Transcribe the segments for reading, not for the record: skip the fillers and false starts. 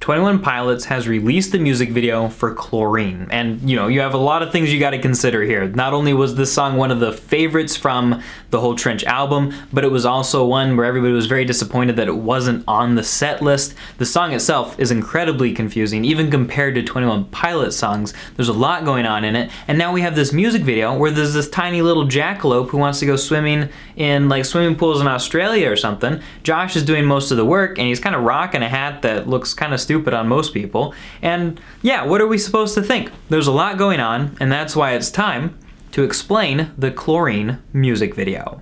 21 Pilots has released the music video for Chlorine. And you have a lot of things you got to consider here. Not only was this song one of the favorites from the whole Trench album, but it was also one where everybody was very disappointed that it wasn't on the set list. The song itself is incredibly confusing, even compared to 21 Pilots songs. There's a lot going on in it, and now we have this music video where there's this tiny little jackalope who wants to go swimming in like swimming pools in Australia or something. Josh is doing most of the work, and he's kind of rocking a hat that looks kind of stupid on most people. And yeah, what are we supposed to think? There's a lot going on, and that's why it's time to explain the Chlorine music video.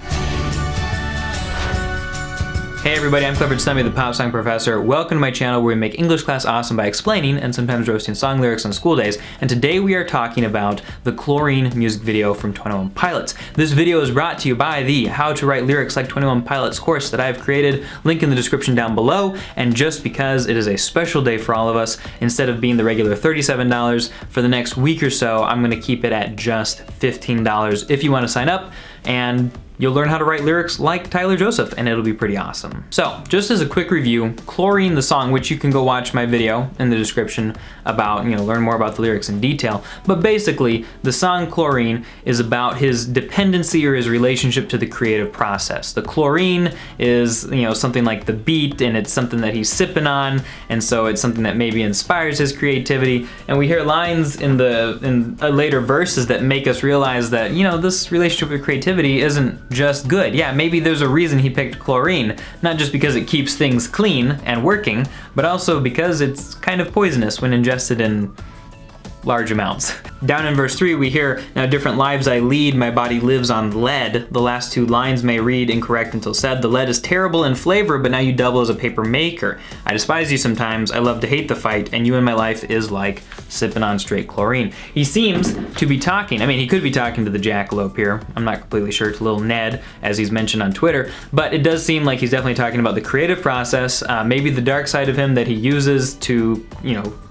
Hey everybody, I'm Clifford Stummy, the Pop Song Professor. Welcome to my channel where we make English class awesome by explaining and sometimes roasting song lyrics on school days. And today we are talking about the Chlorine music video from 21 Pilots. This video is brought to you by the How to Write Lyrics Like 21 Pilots course that I've created. Link in the description down below. And just because it is a special day for all of us, instead of being the regular $37 for the next week or so, I'm going to keep it at just $15 if you want to sign up. And you'll learn how to write lyrics like Tyler Joseph, and it'll be pretty awesome. So, just as a quick review, Chlorine, the song, which you can go watch my video in the description about, learn more about the lyrics in detail. But basically, the song Chlorine is about his dependency or his relationship to the creative process. The chlorine is, something like the beat, and it's something that he's sipping on, and so it's something that maybe inspires his creativity. And we hear lines in later verses that make us realize that, this relationship with creativity isn't just good. Yeah, maybe there's a reason he picked Chlorine, not just because it keeps things clean and working, but also because it's kind of poisonous when ingested in large amounts. Down in verse 3 we hear, "Now different lives I lead, my body lives on lead." The last two lines may read incorrect until said. "The lead is terrible in flavor, but now you double as a paper maker. I despise you sometimes, I love to hate the fight, and you in my life is like sipping on straight chlorine." He seems to be talking, he could be talking to the jackalope here. I'm not completely sure, to little Ned, as he's mentioned on Twitter, but it does seem like he's definitely talking about the creative process, maybe the dark side of him that he uses to,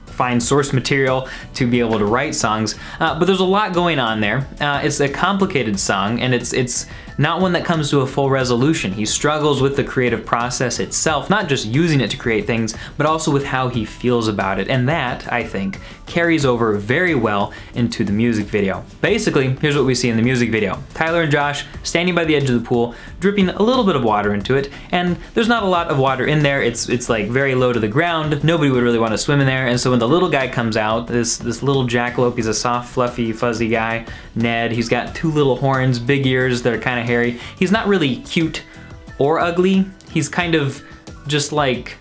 find source material to be able to write songs, but there's a lot going on there. It's a complicated song, and it's not one that comes to a full resolution. He struggles with the creative process itself, not just using it to create things, but also with how he feels about it, and that, I think, carries over very well into the music video. Basically, here's what we see in the music video. Tyler and Josh standing by the edge of the pool, dripping a little bit of water into it, and there's not a lot of water in there. It's like very low to the ground. Nobody would really want to swim in there, and so when the little guy comes out, this little jackalope, he's a soft, fluffy, fuzzy guy, Ned, he's got two little horns, big ears that are kind of hairy. He's not really cute or ugly. He's kind of just like,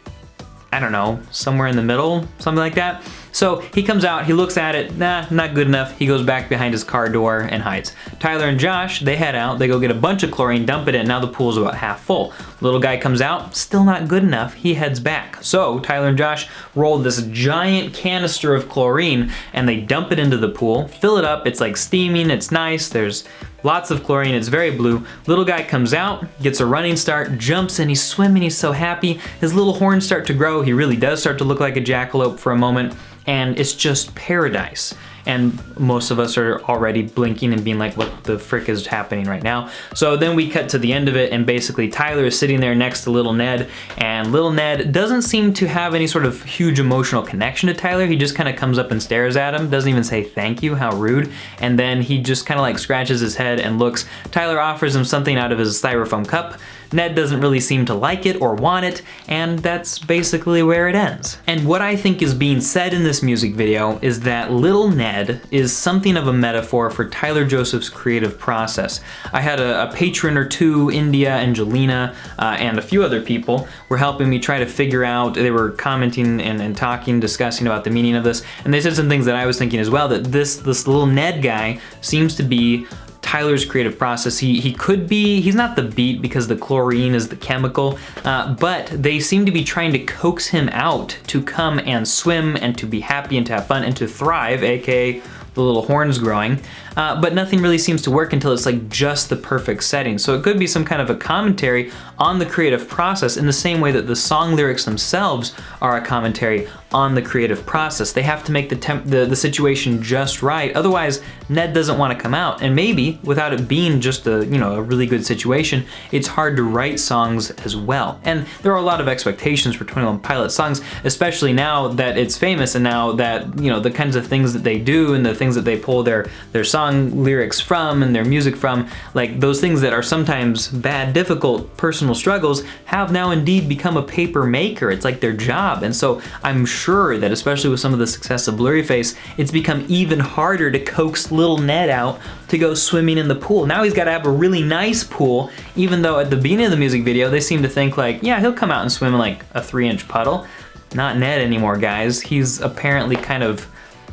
I don't know, somewhere in the middle, something like that. So he comes out, he looks at it, nah, not good enough. He goes back behind his car door and hides. Tyler and Josh, they head out, they go get a bunch of chlorine, dump it in, now the pool's about half full. Little guy comes out, still not good enough, he heads back. So Tyler and Josh roll this giant canister of chlorine and they dump it into the pool, fill it up, it's like steaming, it's nice, there's lots of chlorine, it's very blue. Little guy comes out, gets a running start, jumps in, he's swimming, he's so happy. His little horns start to grow, he really does start to look like a jackalope for a moment, and it's just paradise. And most of us are already blinking and being like, what the frick is happening right now? So then we cut to the end of it, and basically Tyler is sitting there next to little Ned, and little Ned doesn't seem to have any sort of huge emotional connection to Tyler. He just kind of comes up and stares at him, doesn't even say thank you, how rude, and then he just kind of like scratches his head and looks. Tyler offers him something out of his styrofoam cup. Ned doesn't really seem to like it or want it, and that's basically where it ends. And what I think is being said in this music video is that little Ned is something of a metaphor for Tyler Joseph's creative process. I had a patron or two, India, Angelina, and a few other people were helping me try to figure out, they were commenting and talking, discussing about the meaning of this, and they said some things that I was thinking as well, that this little Ned guy seems to be Tyler's creative process. He could be, he's not the beat because the chlorine is the chemical, but they seem to be trying to coax him out to come and swim and to be happy and to have fun and to thrive, aka the little horns growing, but nothing really seems to work until it's like just the perfect setting. So it could be some kind of a commentary on the creative process in the same way that the song lyrics themselves are a commentary on the creative process. They have to make the situation just right. Otherwise, Ned doesn't want to come out. And maybe without it being just a really good situation, it's hard to write songs as well. And there are a lot of expectations for 21 Pilots songs, especially now that it's famous and now that the kinds of things that they do and the things that they pull their song lyrics from and their music from, like those things that are sometimes bad, difficult personal struggles, have now indeed become a paper maker. It's like their job. And so I'm sure that especially with some of the success of Blurryface, it's become even harder to coax little Ned out to go swimming in the pool. Now he's got to have a really nice pool, even though at the beginning of the music video they seem to think like, yeah, he'll come out and swim in like a 3-inch puddle. Not Ned anymore, guys. He's apparently kind of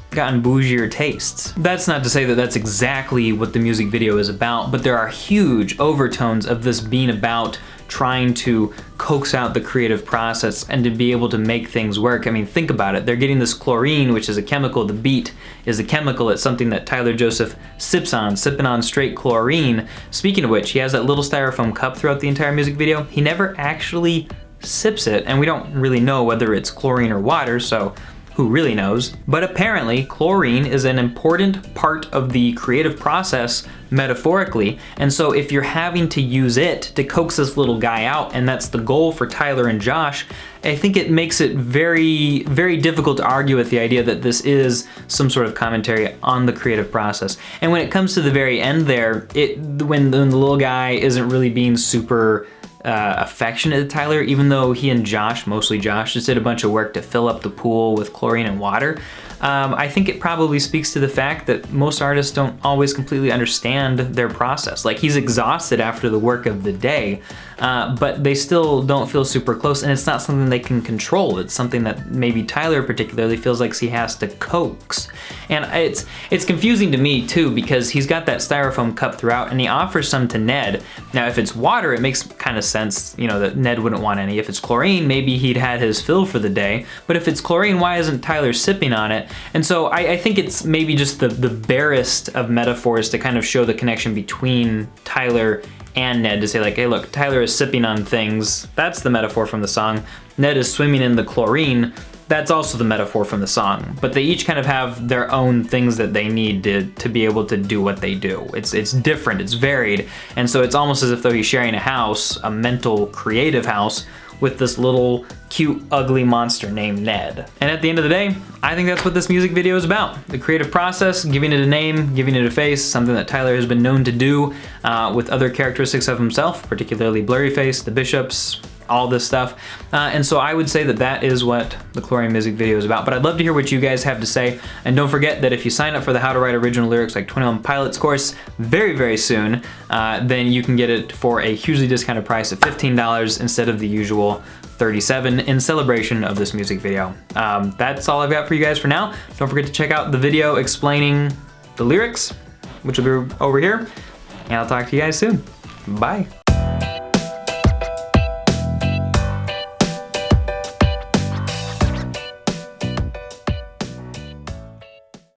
gotten bougier tastes. That's not to say that that's exactly what the music video is about, but there are huge overtones of this being about trying to coax out the creative process and to be able to make things work. I mean, think about it. They're getting this chlorine, which is a chemical. The beat is a chemical. It's something that Tyler Joseph sipping on straight chlorine. Speaking of which, he has that little styrofoam cup throughout the entire music video. He never actually sips it, and we don't really know whether it's chlorine or water, so who really knows? But apparently, chlorine is an important part of the creative process metaphorically, and so if you're having to use it to coax this little guy out, and that's the goal for Tyler and Josh, I think it makes it very, very difficult to argue with the idea that this is some sort of commentary on the creative process. And when it comes to the very end there, when the little guy isn't really being super affectionate to Tyler, even though he and Josh, mostly Josh, just did a bunch of work to fill up the pool with chlorine and water. I think it probably speaks to the fact that most artists don't always completely understand their process. Like, he's exhausted after the work of the day, but they still don't feel super close, and it's not something they can control. It's something that maybe Tyler particularly feels like he has to coax. And it's confusing to me too, because he's got that styrofoam cup throughout and he offers some to Ned. Now, if it's water, it makes kind of sense, that Ned wouldn't want any. If it's chlorine, maybe he'd had his fill for the day. But if it's chlorine, why isn't Tyler sipping on it? And so I think it's maybe just the barest of metaphors to kind of show the connection between Tyler and Ned, to say like, hey look, Tyler is sipping on things. That's the metaphor from the song. Ned is swimming in the chlorine. That's also the metaphor from the song. But they each kind of have their own things that they need to be able to do what they do. It's different, it's varied. And so it's almost as if though he's sharing a house, a mental, creative house, with this little cute, ugly monster named Ned. And at the end of the day, I think that's what this music video is about. The creative process, giving it a name, giving it a face, something that Tyler has been known to do with other characteristics of himself, particularly Blurryface, the Bishops, all this stuff. And so I would say that that is what the Chlorine music video is about. But I'd love to hear what you guys have to say. And don't forget that if you sign up for the How to Write Original Lyrics Like 21 Pilots course very, very soon, then you can get it for a hugely discounted price of $15 instead of the usual $37 in celebration of this music video. That's all I've got for you guys for now. Don't forget to check out the video explaining the lyrics, which will be over here. And I'll talk to you guys soon. Bye.